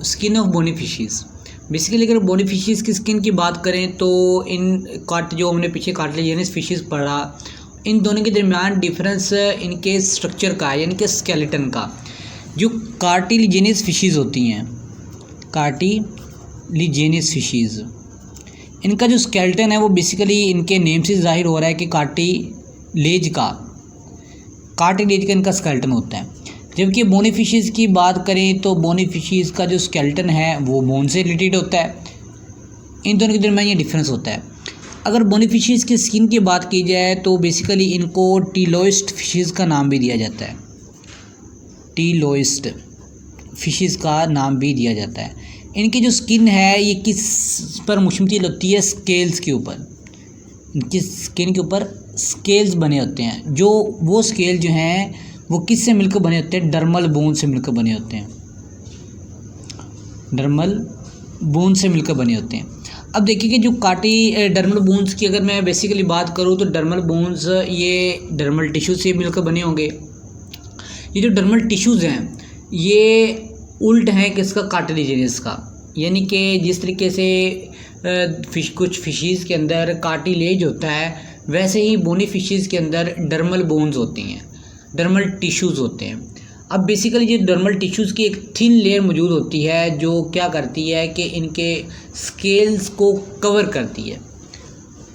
Skin of bony fishes. Basically अगर bony fishes की skin की बात करें तो इन जो हमने पीछे कार्टिलेजिनस फिशेस पढ़ा, इन दोनों के दरमियान डिफरेंस इनके स्ट्रक्चर का है, यानी कि स्केलेटन का। जो कार्टिलेजिनस फिशेस होती हैं, कार्टिलेजिनस फिशेस, इनका जो स्केलेटन है वो बेसिकली इनके नेम से जाहिर हो रहा है कि कार्टिलेज का इनका स्केलेटन होता है। जबकि बोनी फिशेस की बात करें तो बोनी फिशेस का जो स्केलेटन है वो बोन से रिलेटेड होता है। इन दोनों के दरमियान ये डिफरेंस होता है। अगर बोनी फिशेस की स्किन की बात की जाए तो बेसिकली इनको टीलोइस्ट फिशेस का नाम भी दिया जाता है, टीलोइस्ट फिशेस का नाम भी दिया जाता है। इनकी जो स्किन है ये किस पर मुश्तमिल होती है? स्केल्स के ऊपर। इनकी स्किन के ऊपर स्केल्स बने होते हैं। जो वो स्केल जो हैं वो किस से मिलकर बने होते हैं? डर्मल बोन से मिलकर बने होते हैं, डर्मल बोन से मिलकर बने होते हैं। अब देखिए कि जो डर्मल बोन्स की अगर मैं बेसिकली बात करूँ तो डर्मल बोन्स ये डर्मल टिश्यू से मिलकर बने होंगे। ये जो डर्मल टिश्यूज़ हैं ये उल्ट हैं किसका? कार्टिलेजिनस का। यानी कि जिस तरीके से कुछ फिशेस के अंदर कार्टिलेज होता है, वैसे ही बोनी फिशेस के अंदर डर्मल बोन्स होती हैं, डर्मल टिश्यूज़ होते हैं। अब बेसिकली ये डर्मल टिश्यूज़ की एक थिन लेयर मौजूद होती है जो क्या करती है कि इनके स्केल्स को कवर करती है।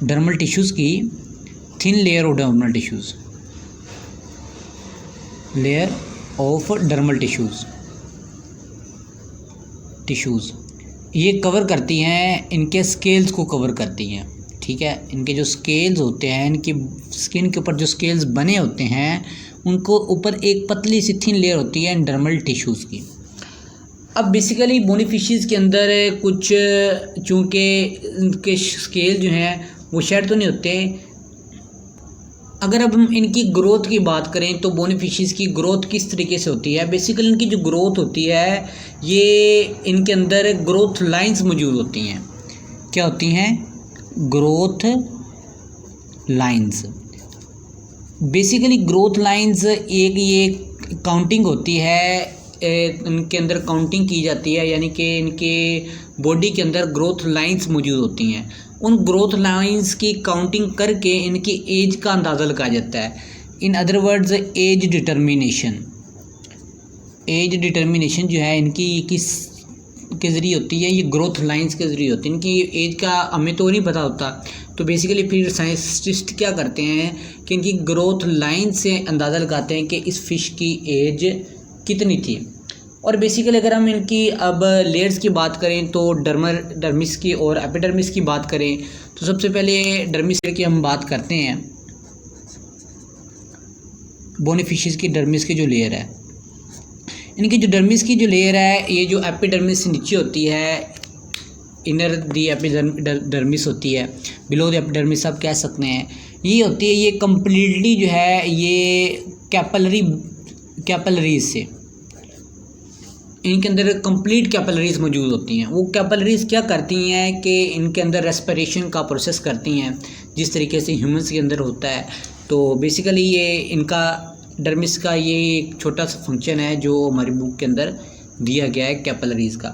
डर्मल टिश्यूज़ की thin layer of dermal tissues, layer of dermal tissues ये कवर करती हैं, इनके स्केल्स को कवर करती हैं। ठीक है, इनके जो स्केल्स होते हैं, इनकी स्किन के ऊपर जो स्केल्स बने होते हैं उनको ऊपर एक पतली सी थिन लेयर होती है डर्मल टिश्यूज़ की। अब बेसिकली बोनी फिशेस के अंदर कुछ चूँकि इनके स्केल जो हैं वो शेड तो नहीं होते। अगर अब हम इनकी ग्रोथ की बात करें तो बोनी फिशेस की ग्रोथ किस तरीके से होती है? बेसिकली इनकी जो ग्रोथ होती है ये इनके अंदर ग्रोथ लाइंस मौजूद होती हैं। क्या होती हैं? Growth lines. Basically growth lines एक ये काउंटिंग होती है, इनके अंदर काउंटिंग की जाती है, यानी कि इनके बॉडी के अंदर ग्रोथ लाइंस मौजूद होती हैं। उन ग्रोथ लाइंस की काउंटिंग करके इनकी एज का अंदाज़ा लगाया जाता है। In other words age determination जो है इनकी किस के ज़रिए होती है? ये ग्रोथ लाइंस के ज़रिए होती है। इनकी एज का हमें तो नहीं पता होता, तो बेसिकली फिर साइंटिस्ट क्या करते हैं कि इनकी ग्रोथ लाइन से अंदाज़ा लगाते हैं कि इस फ़िश की एज कितनी थी। और बेसिकली अगर हम इनकी अब लेयर्स की बात करें तो डर्मिस की और एपिडर्मिस की बात करें तो सबसे पहले डर्मिस की हम बात करते हैं। बोनी फिशेस की डर्मिस की जो लेयर है, इनकी जो डर्मिस की जो लेयर है ये जो एपिडर्मिस से नीचे होती है, इनर दी एपिडर्मिस होती है, बिलो द एपिडर्मिस आप कह सकते हैं, ये होती है। ये कम्प्लीटली जो है ये कैपिलरीज से, इनके अंदर कंप्लीट कैपिलरीज मौजूद होती हैं। वो कैपिलरीज क्या करती हैं कि इनके अंदर रेस्पिरेशन का प्रोसेस करती हैं, जिस तरीके से ह्यूमंस के अंदर होता है। तो बेसिकली ये इनका डर्मिस का ये एक छोटा सा फंक्शन है जो हमारी बुक के अंदर दिया गया है कैपिलरीज का।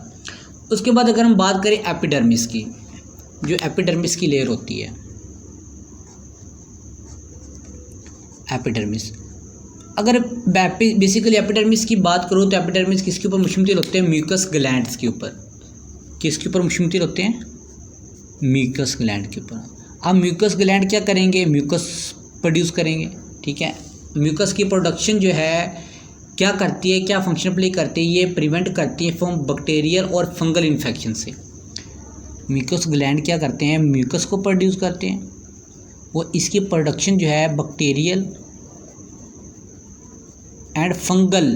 उसके बाद अगर हम बात करें एपिडर्मिस की, जो एपिडर्मिस की लेयर होती है, एपिडर्मिस, अगर बेसिकली एपिडर्मिस की बात करूँ तो एपिडर्मिस किसके ऊपर मुश्तमिल होते हैं? म्यूकस ग्लैंड्स के ऊपर। किसके ऊपर मुश्तमिल होते हैं? म्यूकस ग्लैंड के ऊपर। अब म्यूकस ग्लैंड क्या करेंगे? म्यूकस प्रोड्यूस करेंगे। ठीक है, म्यूकस की प्रोडक्शन जो है क्या करती है, क्या फंक्शन प्ले करती है? ये प्रिवेंट करती है फ्रॉम बैक्टीरियल और फंगल इन्फेक्शन से। म्यूकस ग्लैंड क्या करते हैं? म्यूकस को प्रोड्यूस करते हैं, वो इसकी प्रोडक्शन जो है बैक्टीरियल एंड फंगल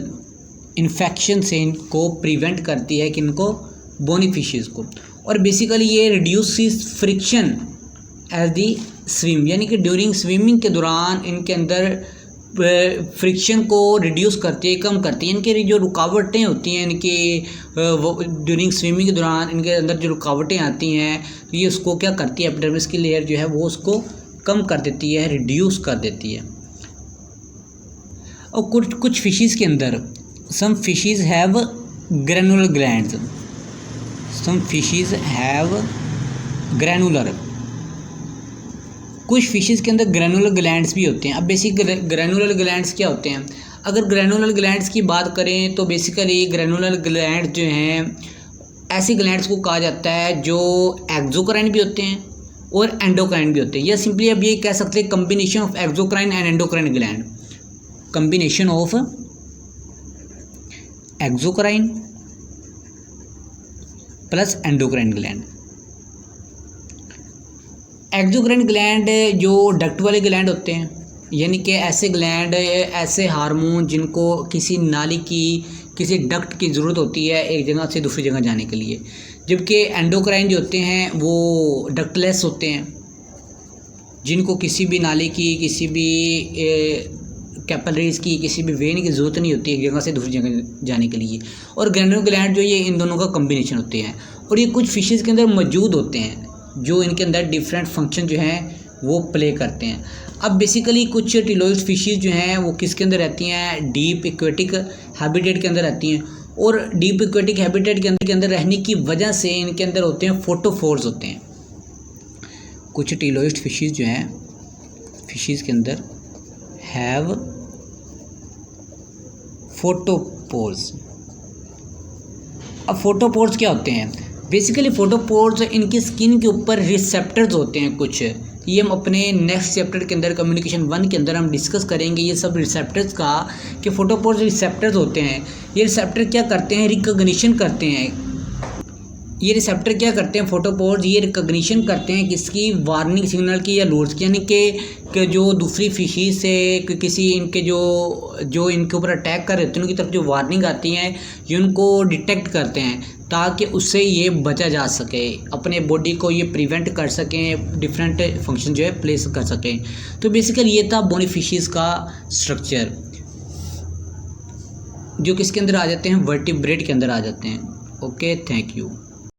इन्फेक्शन से इनको प्रिवेंट करती है, कि इनको बोनी फिशेस को। और बेसिकली ये reduces friction as they swim, यानी कि ड्यूरिंग स्विमिंग के दौरान इनके अंदर फ्रिक्शन को रिड्यूस करती है, कम करती है। इनके जो रुकावटें होती हैं इनकी ड्यूरिंग स्विमिंग के दौरान इनके अंदर जो रुकावटें आती हैं ये उसको क्या करती है? एपिडर्मिस की लेयर जो है वो उसको कम कर देती है, रिड्यूस कर देती है। और कुछ फिशेस के अंदर some fishes have granular glands, some fishes have granular, कुछ फिशेस के अंदर ग्रैनुलर ग्लैंड्स भी होते हैं। अब बेसिक ग्रैनुलर ग्लैंड्स क्या होते हैं? अगर ग्रैनुलर ग्लैंड्स की बात करें तो बेसिकली ग्रैनुलर ग्लैंड जो हैं ऐसे ग्लैंड्स को कहा जाता है जो एक्सोक्राइन भी होते हैं और एंडोक्राइन भी होते हैं, या सिंपली अब ये कह सकते हैं combination of exocrine and endocrine gland, combination of exocrine plus endocrine gland. Exocrine gland जो डक्ट वाले ग्लैंड होते हैं, यानी कि ऐसे ग्लैंड, ऐसे हार्मोन जिनको किसी नाली की, किसी डक्ट की ज़रूरत होती है एक जगह से दूसरी जगह जाने के लिए, जबकि एंडोक्राइन जो होते हैं वो डक्टलेस होते हैं, जिनको किसी भी नाली की, किसी भी कैपिलरीज की, किसी भी वेन की ज़रूरत नहीं होती एक जगह से दूसरी जगह जाने के लिए। और ग्रैनुलर ग्लैंड जो ये इन दोनों का कम्बिनेशन होते हैं, और ये कुछ फिशेज़ के अंदर मौजूद होते हैं जो इनके अंदर डिफरेंट फंक्शन जो हैं वो प्ले करते हैं। अब बेसिकली कुछ टिलोइड फिशेज़ जो हैं वो किसके अंदर रहती हैं? डीप एक्वेटिक हैबिटेट के अंदर रहती हैं, और डीप एक्वेटिक हैबिटेट के अंदर रहने की वजह से इनके अंदर होते हैं फोटोफोर्स होते हैं। कुछ टिलोइड फिशेज़ जो हैं, फिशेज़ के अंदर हैव फोटोपोर्स। अब फोटोपोर्स क्या होते हैं? बेसिकली फोटोपोर्स इनकी स्किन के ऊपर रिसेप्टर्स होते हैं कुछ, ये हम अपने नेक्स्ट चैप्टर के अंदर कम्युनिकेशन 1 के अंदर हम डिस्कस करेंगे ये सब रिसेप्टर्स का, कि फोटोपोर्स रिसेप्टर्स होते हैं। ये रिसेप्टर क्या करते हैं? रिकॉग्निशन करते हैं। ये रिसेप्टर क्या करते हैं? फोटोपोर्स ये रिकॉग्निशन करते हैं किसकी? वार्निंग सिग्नल की या लोड्स की, यानी कि जो दूसरी फिशीज से किसी इनके जो इनके ऊपर अटैक कर रहे होते हैं उनकी तरफ जो वार्निंग आती है ये उनको डिटेक्ट करते हैं, ताकि उससे ये बचा जा सके, अपने बॉडी को ये प्रिवेंट कर सकें, डिफरेंट फंक्शन जो है प्ले कर सकें। तो बेसिकली ये था बोनी फिशीज़ का स्ट्रक्चर, जो किसके अंदर आ जाते हैं? वर्टिब्रेट के अंदर आ जाते हैं। Okay, thank you.